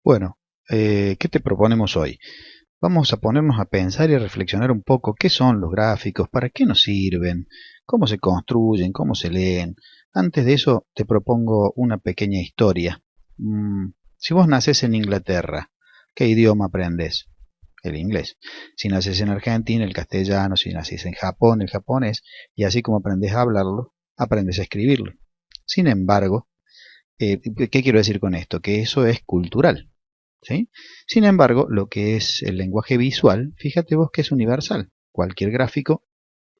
Bueno, ¿qué te proponemos hoy? Vamos a ponernos a pensar y a reflexionar un poco qué son los gráficos, para qué nos sirven, cómo se construyen, cómo se leen. Antes de eso te propongo una pequeña historia. Si vos naces en Inglaterra, ¿qué idioma aprendes? El inglés. Si naces en Argentina, el castellano. Si naces en Japón, el japonés. Y así como aprendes a hablarlo, aprendes a escribirlo. Sin embargo, ¿qué quiero decir con esto? Que eso es cultural. ¿Sí? Sin embargo, lo que es el lenguaje visual, fíjate vos que es universal. Cualquier gráfico,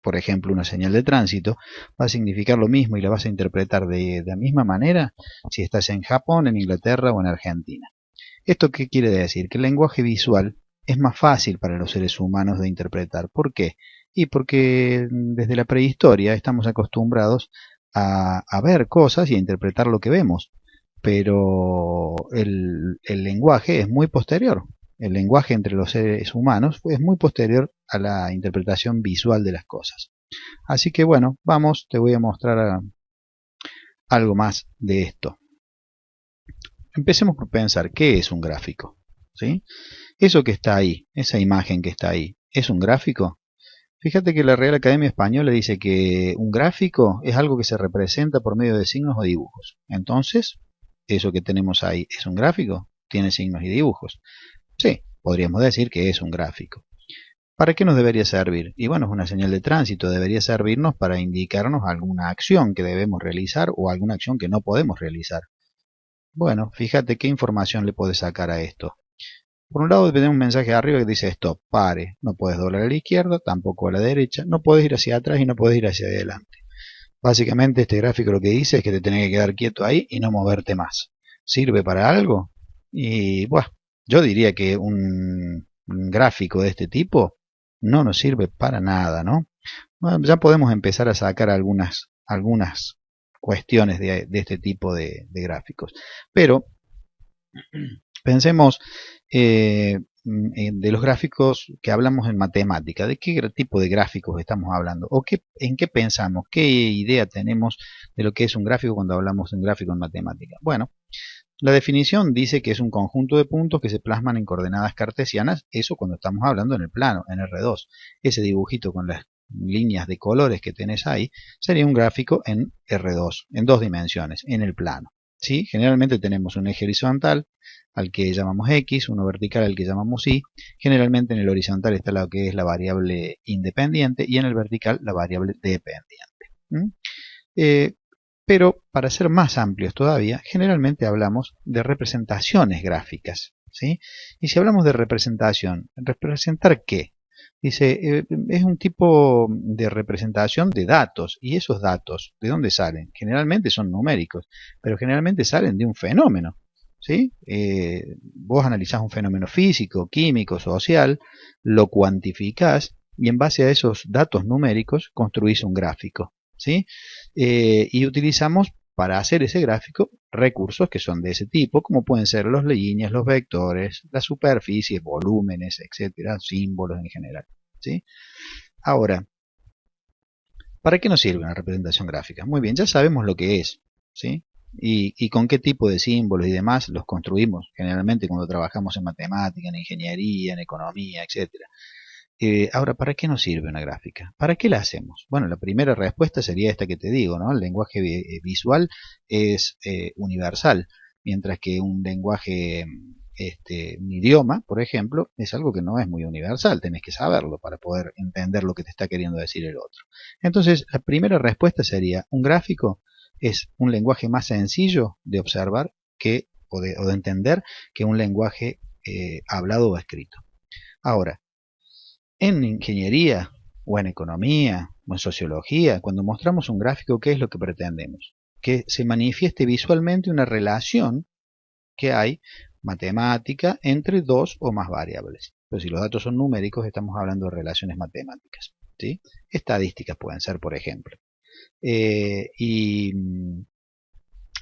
por ejemplo una señal de tránsito, va a significar lo mismo y la vas a interpretar de la misma manera si estás en Japón, en Inglaterra o en Argentina. ¿Esto qué quiere decir? Que el lenguaje visual es más fácil para los seres humanos de interpretar. ¿Por qué? Y porque desde la prehistoria estamos acostumbrados a ver cosas y a interpretar lo que vemos, pero el lenguaje es muy posterior. El lenguaje entre los seres humanos es muy posterior a la interpretación visual de las cosas. Así que bueno, vamos, te voy a mostrar algo más de esto. Empecemos por pensar, ¿qué es un gráfico? ¿Sí? Eso que está ahí, esa imagen que está ahí, ¿es un gráfico? Fíjate que la Real Academia Española dice que un gráfico es algo que se representa por medio de signos o dibujos. Entonces, eso que tenemos ahí es un gráfico, tiene signos y dibujos. Sí, podríamos decir que es un gráfico. ¿Para qué nos debería servir? Y bueno, es una señal de tránsito, debería servirnos para indicarnos alguna acción que debemos realizar o alguna acción que no podemos realizar. Bueno, fíjate qué información le puedes sacar a esto. Por un lado tenemos un mensaje arriba que dice stop, pare, no puedes doblar a la izquierda, tampoco a la derecha, no puedes ir hacia atrás y no puedes ir hacia adelante. Básicamente este gráfico lo que dice es que te tenés que quedar quieto ahí y no moverte más. ¿Sirve para algo? Y bueno, yo diría que un gráfico de este tipo no nos sirve para nada, ¿no? Bueno, ya podemos empezar a sacar algunas cuestiones de este tipo de gráficos. Pero pensemos de los gráficos que hablamos en matemática. ¿De qué tipo de gráficos estamos hablando? ¿O en qué pensamos? ¿Qué idea tenemos de lo que es un gráfico cuando hablamos de un gráfico en matemática? Bueno, la definición dice que es un conjunto de puntos que se plasman en coordenadas cartesianas, eso cuando estamos hablando en el plano, en R2. Ese dibujito con las líneas de colores que tenés ahí sería un gráfico en R2, en dos dimensiones, en el plano. ¿Sí? Generalmente tenemos un eje horizontal al que llamamos X, uno vertical al que llamamos Y. Generalmente en el horizontal está lo que es la variable independiente y en el vertical la variable dependiente. ¿Mm? Eh, pero para ser más amplios todavía, generalmente hablamos de representaciones gráficas. ¿Sí? Y si hablamos de representación, ¿representar qué? Dice, es un tipo de representación de datos. ¿Y esos datos de dónde salen? Generalmente son numéricos, pero generalmente salen de un fenómeno. ¿Sí? Vos analizás un fenómeno físico, químico, social, lo cuantificás y en base a esos datos numéricos construís un gráfico. ¿Sí? Y utilizamos para hacer ese gráfico recursos que son de ese tipo, como pueden ser las líneas, los vectores, las superficies, volúmenes, etcétera, símbolos en general. ¿Sí? Ahora, ¿para qué nos sirve una representación gráfica? Muy bien, ya sabemos lo que es, ¿sí? Y con qué tipo de símbolos y demás los construimos, generalmente cuando trabajamos en matemática, en ingeniería, en economía, etcétera. Ahora, ¿para qué nos sirve una gráfica? ¿Para qué la hacemos? Bueno, la primera respuesta sería esta que te digo, ¿no? El lenguaje visual es universal, mientras que un lenguaje, un idioma, por ejemplo, es algo que no es muy universal, tenés que saberlo para poder entender lo que te está queriendo decir el otro. Entonces, la primera respuesta sería, un gráfico es un lenguaje más sencillo de observar o de entender que un lenguaje hablado o escrito. Ahora, en ingeniería o en economía o en sociología, cuando mostramos un gráfico, ¿qué es lo que pretendemos? Que se manifieste visualmente una relación que hay matemática entre dos o más variables. Pero si los datos son numéricos, estamos hablando de relaciones matemáticas. ¿Sí? Estadísticas pueden ser, por ejemplo. Y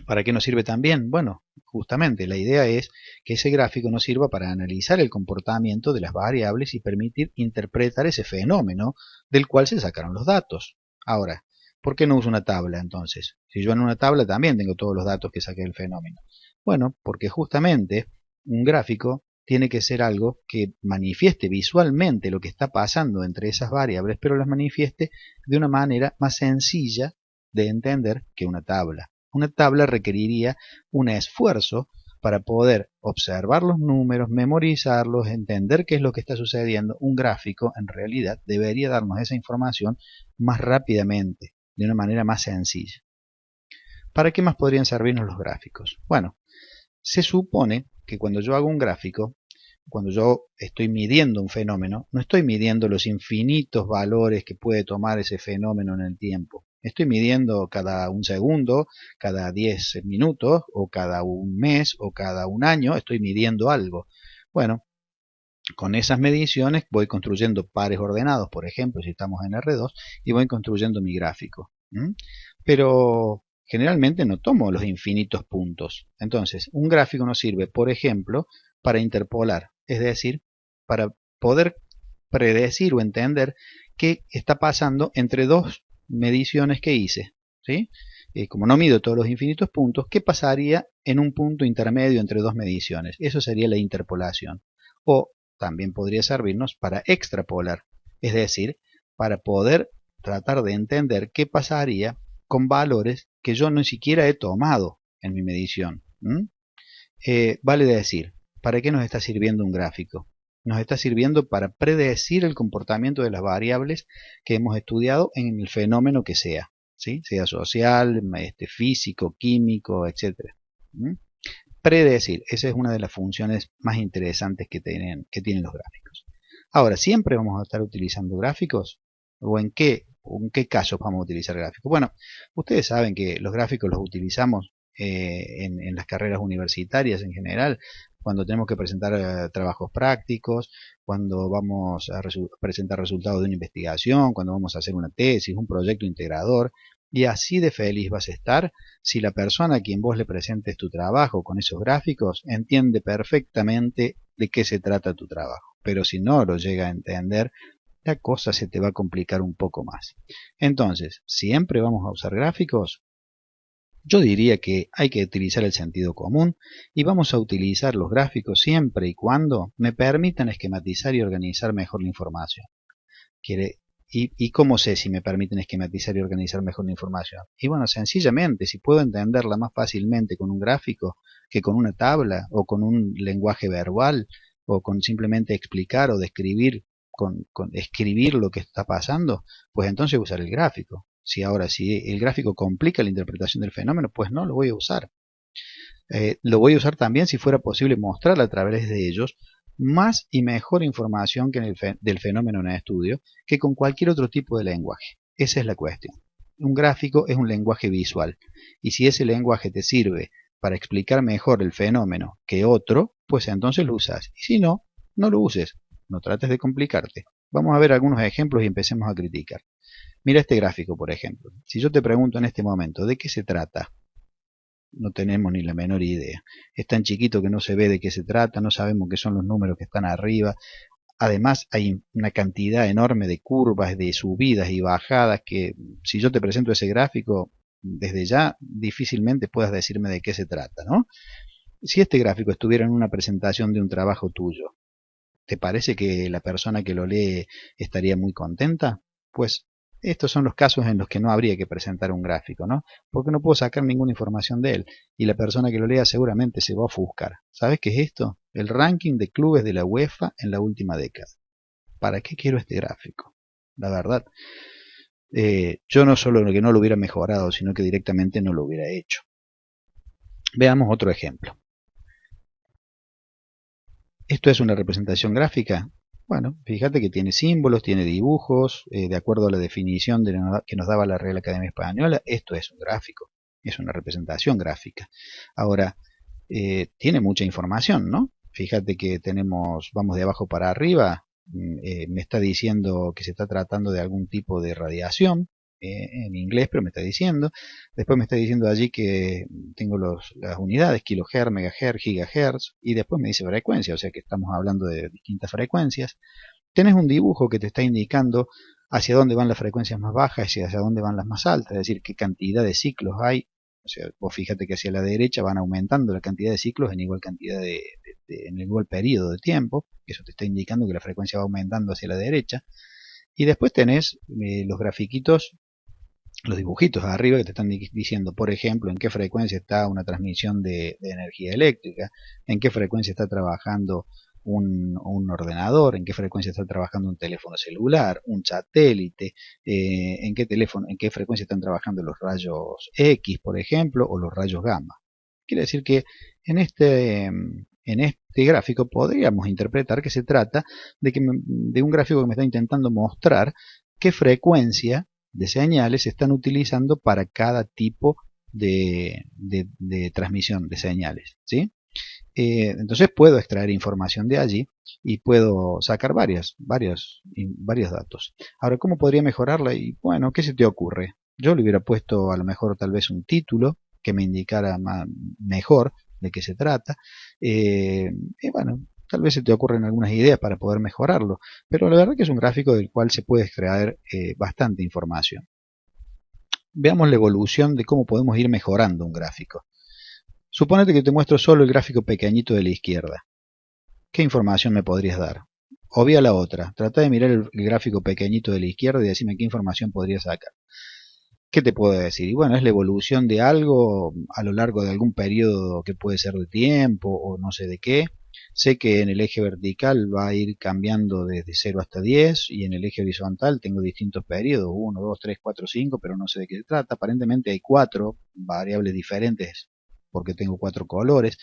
¿para qué nos sirve también? Bueno, justamente la idea es que ese gráfico nos sirva para analizar el comportamiento de las variables y permitir interpretar ese fenómeno del cual se sacaron los datos. Ahora, ¿por qué no uso una tabla entonces? Si yo en una tabla también tengo todos los datos que saqué del fenómeno. Bueno, porque justamente Un gráfico tiene que ser algo que manifieste visualmente lo que está pasando entre esas variables, pero las manifieste de una manera más sencilla de entender que una tabla. Una tabla requeriría un esfuerzo para poder observar los números, memorizarlos, entender qué es lo que está sucediendo. Un gráfico, en realidad, debería darnos esa información más rápidamente, de una manera más sencilla. ¿Para qué más podrían servirnos los gráficos? Bueno, se supone que cuando yo hago un gráfico, cuando yo estoy midiendo un fenómeno, no estoy midiendo los infinitos valores que puede tomar ese fenómeno en el tiempo. Estoy midiendo cada un segundo, cada 10 minutos, o cada un mes, o cada un año, estoy midiendo algo. Bueno, con esas mediciones voy construyendo pares ordenados, por ejemplo, si estamos en R2, y voy construyendo mi gráfico. Pero generalmente no tomo los infinitos puntos. Entonces, un gráfico nos sirve, por ejemplo, para interpolar, es decir, para poder predecir o entender qué está pasando entre dos mediciones que hice. ¿Sí? Como no mido todos los infinitos puntos, ¿qué pasaría en un punto intermedio entre dos mediciones? Eso sería la interpolación. O también podría servirnos para extrapolar, es decir, para poder tratar de entender qué pasaría con valores que yo ni siquiera he tomado en mi medición. Vale decir, ¿para qué nos está sirviendo un gráfico? Nos está sirviendo para predecir el comportamiento de las variables que hemos estudiado en el fenómeno que sea, ¿sí? Sea social, físico, químico, etc. Predecir, esa es una de las funciones más interesantes que tienen los gráficos. Ahora, ¿siempre vamos a estar utilizando gráficos? ¿O en qué casos vamos a utilizar gráficos? Bueno, ustedes saben que los gráficos los utilizamos en las carreras universitarias en general, cuando tenemos que presentar trabajos prácticos, cuando vamos a presentar resultados de una investigación, cuando vamos a hacer una tesis, un proyecto integrador. Y así de feliz vas a estar si la persona a quien vos le presentes tu trabajo con esos gráficos entiende perfectamente de qué se trata tu trabajo. Pero si no lo llega a entender, la cosa se te va a complicar un poco más. Entonces, ¿siempre vamos a usar gráficos? Yo diría que hay que utilizar el sentido común y vamos a utilizar los gráficos siempre y cuando me permitan esquematizar y organizar mejor la información. ¿Y cómo sé si me permiten esquematizar y organizar mejor la información? Y bueno, sencillamente, si puedo entenderla más fácilmente con un gráfico que con una tabla o con un lenguaje verbal o con simplemente explicar o describir, con escribir lo que está pasando, pues entonces usar el gráfico. Si el gráfico complica la interpretación del fenómeno, pues no lo voy a usar. Lo voy a usar también si fuera posible mostrar a través de ellos más y mejor información que del fenómeno en el estudio que con cualquier otro tipo de lenguaje. Esa es la cuestión. Un gráfico es un lenguaje visual y si ese lenguaje te sirve para explicar mejor el fenómeno que otro, pues entonces lo usas. Y si no, no lo uses. No trates de complicarte. Vamos a ver algunos ejemplos y empecemos a criticar. Mira este gráfico, por ejemplo. Si yo te pregunto en este momento, ¿de qué se trata? No tenemos ni la menor idea. Es tan chiquito que no se ve de qué se trata, no sabemos qué son los números que están arriba. Además hay una cantidad enorme de curvas, de subidas y bajadas que si yo te presento ese gráfico, desde ya difícilmente puedas decirme de qué se trata, ¿no? Si este gráfico estuviera en una presentación de un trabajo tuyo, ¿te parece que la persona que lo lee estaría muy contenta? Pues estos son los casos en los que no habría que presentar un gráfico, ¿no? Porque no puedo sacar ninguna información de él y la persona que lo lea seguramente se va a ofuscar. ¿Sabes qué es esto? El ranking de clubes de la UEFA en la última década. ¿Para qué quiero este gráfico? La verdad, yo no solo que no lo hubiera mejorado, sino que directamente no lo hubiera hecho. Veamos otro ejemplo. ¿Esto es una representación gráfica? Bueno, fíjate que tiene símbolos, tiene dibujos, de acuerdo a la definición que nos daba la Real Academia Española, esto es un gráfico, es una representación gráfica. Ahora, tiene mucha información, ¿no? Fíjate que vamos de abajo para arriba, me está diciendo que se está tratando de algún tipo de radiación, en inglés, pero me está diciendo. Después me está diciendo allí que tengo las unidades, kilohertz, megahertz, gigahertz, y después me dice frecuencia, o sea que estamos hablando de distintas frecuencias. Tenés un dibujo que te está indicando hacia dónde van las frecuencias más bajas y hacia dónde van las más altas, es decir, qué cantidad de ciclos hay. O sea, vos fíjate que hacia la derecha van aumentando la cantidad de ciclos en igual cantidad de en el igual periodo de tiempo, que eso te está indicando que la frecuencia va aumentando hacia la derecha, y después tenés los grafiquitos, los dibujitos arriba que te están diciendo, por ejemplo, en qué frecuencia está una transmisión de energía eléctrica, en qué frecuencia está trabajando un ordenador, en qué frecuencia está trabajando un teléfono celular, un satélite, en qué frecuencia están trabajando los rayos X, por ejemplo, o los rayos gamma. Quiere decir que en este gráfico podríamos interpretar que se trata de un gráfico que me está intentando mostrar qué frecuencia de señales se están utilizando para cada tipo de transmisión de señales, ¿sí? Entonces puedo extraer información de allí y puedo sacar varios datos. Ahora, ¿cómo podría mejorarla? Y bueno, ¿qué se te ocurre? Yo le hubiera puesto a lo mejor tal vez un título que me indicara mejor de qué se trata. Y bueno, tal vez se te ocurren algunas ideas para poder mejorarlo, pero la verdad que es un gráfico del cual se puede extraer bastante información. Veamos la evolución de cómo podemos ir mejorando un gráfico. Suponete que te muestro solo el gráfico pequeñito de la izquierda. ¿Qué información me podrías dar? Obvia la otra. Trata de mirar el gráfico pequeñito de la izquierda y decirme qué información podría sacar. ¿Qué te puedo decir? Y bueno, es la evolución de algo a lo largo de algún periodo que puede ser de tiempo o no sé de qué. Sé que en el eje vertical va a ir cambiando desde 0 hasta 10 y en el eje horizontal tengo distintos periodos, 1, 2, 3, 4, 5, pero no sé de qué se trata. Aparentemente hay 4 variables diferentes porque tengo 4 colores.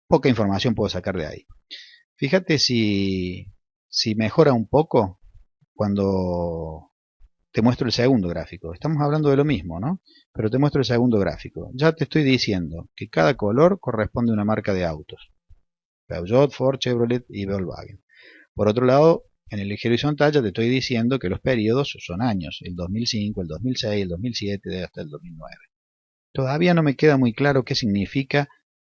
Poca información puedo sacar de ahí. Fíjate si mejora un poco cuando te muestro el segundo gráfico. Estamos hablando de lo mismo, ¿no? Pero te muestro el segundo gráfico. Ya te estoy diciendo que cada color corresponde a una marca de autos. Peugeot, Ford, Chevrolet y Volkswagen. Por otro lado, en el eje horizontal ya te estoy diciendo que los periodos son años. El 2005, el 2006, el 2007 hasta el 2009. Todavía no me queda muy claro qué significa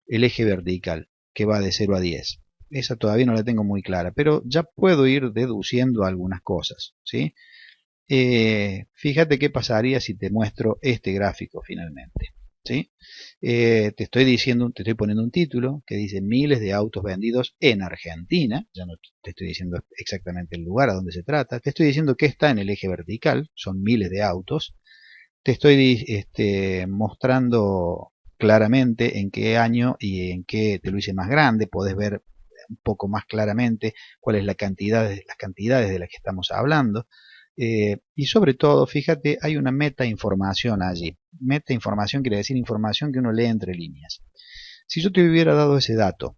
el eje vertical, que va de 0 a 10. Esa todavía no la tengo muy clara, pero ya puedo ir deduciendo algunas cosas, ¿sí? Fíjate qué pasaría si te muestro este gráfico finalmente, ¿sí? Te estoy poniendo un título que dice miles de autos vendidos en Argentina. Ya no te estoy diciendo exactamente el lugar a donde se trata. Te estoy diciendo que está en el eje vertical, son miles de autos. Te estoy mostrando claramente en qué año y en qué te lo hice más grande. Podés ver un poco más claramente cuál es las cantidades de las que estamos hablando. Y sobre todo, fíjate, hay una meta información allí. Meta información quiere decir información que uno lee entre líneas. Si yo te hubiera dado ese dato,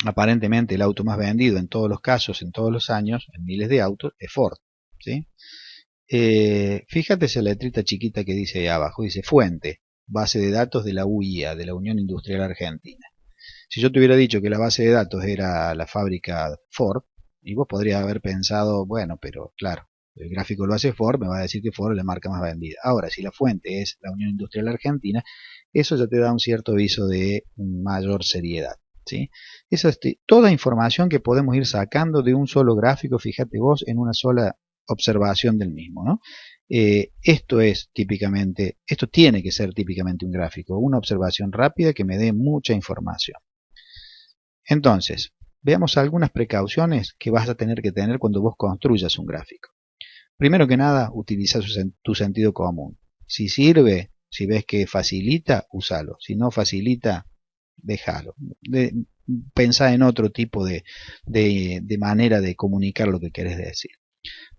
aparentemente el auto más vendido en todos los casos, en todos los años, en miles de autos, es Ford, ¿sí? Fíjate esa letrita chiquita que dice ahí abajo, dice fuente, base de datos de la UIA, de la Unión Industrial Argentina. Si yo te hubiera dicho que la base de datos era la fábrica Ford, y vos podrías haber pensado, bueno, pero claro, el gráfico lo hace Ford, me va a decir que Ford es la marca más vendida. Ahora, si la fuente es la Unión Industrial Argentina, eso ya te da un cierto aviso de mayor seriedad, ¿sí? Esa es toda información que podemos ir sacando de un solo gráfico, fíjate vos, en una sola observación del mismo, ¿no? Esto tiene que ser típicamente un gráfico, una observación rápida que me dé mucha información. Entonces, veamos algunas precauciones que vas a tener que tener cuando vos construyas un gráfico. Primero que nada, utiliza tu sentido común. Si sirve, si ves que facilita, úsalo. Si no facilita, déjalo. Pensá en otro tipo de manera de comunicar lo que querés decir.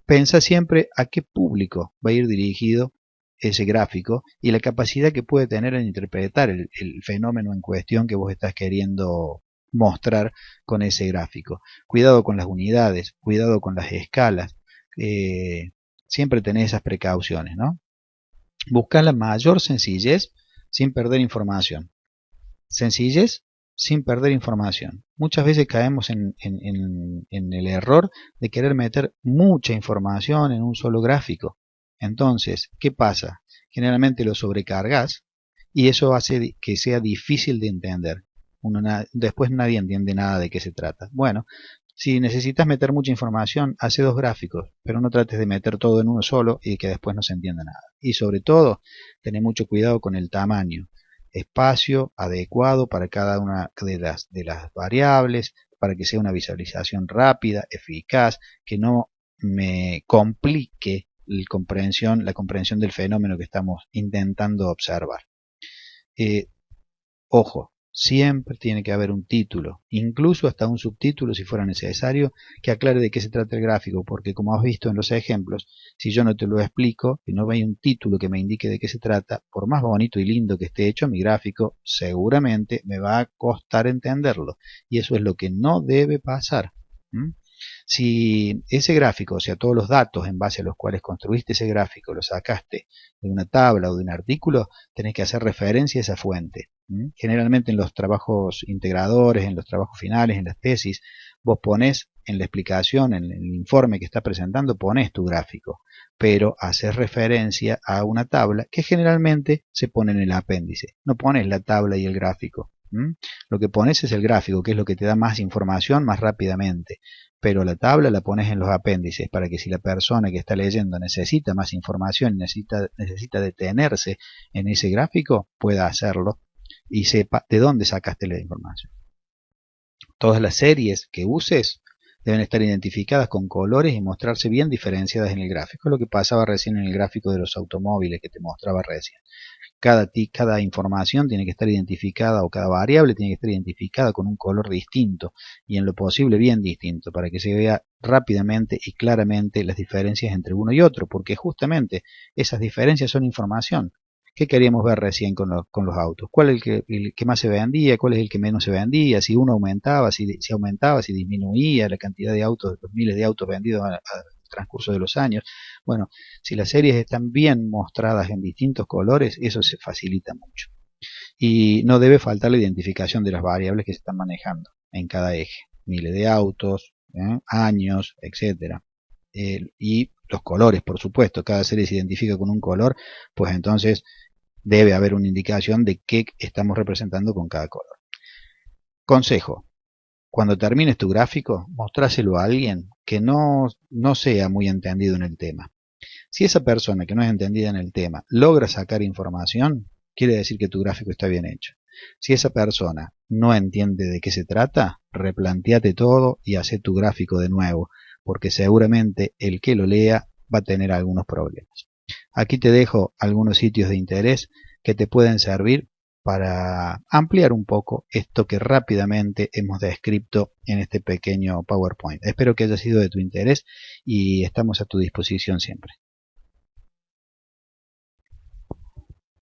Pensá siempre a qué público va a ir dirigido ese gráfico y la capacidad que puede tener en interpretar el fenómeno en cuestión que vos estás queriendo mostrar con ese gráfico. Cuidado con las unidades, cuidado con las escalas. Siempre tenés esas precauciones, ¿no? Busca la mayor sencillez sin perder información. Sencillez sin perder información. Muchas veces caemos en el error de querer meter mucha información en un solo gráfico. Entonces, ¿qué pasa? Generalmente lo sobrecargas y eso hace que sea difícil de entender. Después nadie entiende nada de qué se trata. Bueno, si necesitas meter mucha información, hace 2 gráficos, pero no trates de meter todo en uno solo y que después no se entienda nada. Y sobre todo, tener mucho cuidado con el tamaño. espacio adecuado para cada una de las variables, para que sea una visualización rápida, eficaz, que no me complique la comprensión del fenómeno que estamos intentando observar. Ojo, siempre tiene que haber un título, incluso hasta un subtítulo si fuera necesario, que aclare de qué se trata el gráfico, porque como has visto en los ejemplos, si yo no te lo explico y no hay un título que me indique de qué se trata, por más bonito y lindo que esté hecho mi gráfico, seguramente me va a costar entenderlo, y eso es lo que no debe pasar. Si ese gráfico, o sea, todos los datos en base a los cuales construiste ese gráfico, lo sacaste de una tabla o de un artículo, tenés que hacer referencia a esa fuente. Generalmente en los trabajos integradores, en los trabajos finales, en las tesis, vos pones en la explicación, en el informe que estás presentando, pones tu gráfico, pero haces referencia a una tabla que generalmente se pone en el apéndice. No pones la tabla y el gráfico. Lo que pones es el gráfico, que es lo que te da más información más rápidamente, pero la tabla la pones en los apéndices para que si la persona que está leyendo necesita más información, necesita detenerse en ese gráfico, pueda hacerlo y sepa de dónde sacaste la información. Todas las series que uses deben estar identificadas con colores y mostrarse bien diferenciadas en el gráfico, lo que pasaba recién en el gráfico de los automóviles que te mostraba recién. Cada información tiene que estar identificada, o cada variable tiene que estar identificada con un color distinto y en lo posible bien distinto, para que se vea rápidamente y claramente las diferencias entre uno y otro, porque justamente esas diferencias son información. ¿Qué queríamos ver recién con los autos? ¿Cuál es el que más se vendía? ¿Cuál es el que menos se vendía? Si uno aumentaba, si aumentaba, si disminuía la cantidad de autos, los miles de autos vendidos al transcurso de los años. Bueno, si las series están bien mostradas en distintos colores, eso se facilita mucho. Y no debe faltar la identificación de las variables que se están manejando en cada eje. Miles de autos, años, etcétera. Y los colores, por supuesto. Cada serie se identifica con un color, pues entonces debe haber una indicación de qué estamos representando con cada color. Consejo: cuando termines tu gráfico, mostráselo a alguien que no sea muy entendido en el tema. Si esa persona que no es entendida en el tema logra sacar información, quiere decir que tu gráfico está bien hecho. Si esa persona no entiende de qué se trata, replanteate todo y haz tu gráfico de nuevo, porque seguramente el que lo lea va a tener algunos problemas. Aquí te dejo algunos sitios de interés que te pueden servir para ampliar un poco esto que rápidamente hemos descrito en este pequeño PowerPoint. Espero que haya sido de tu interés y estamos a tu disposición siempre.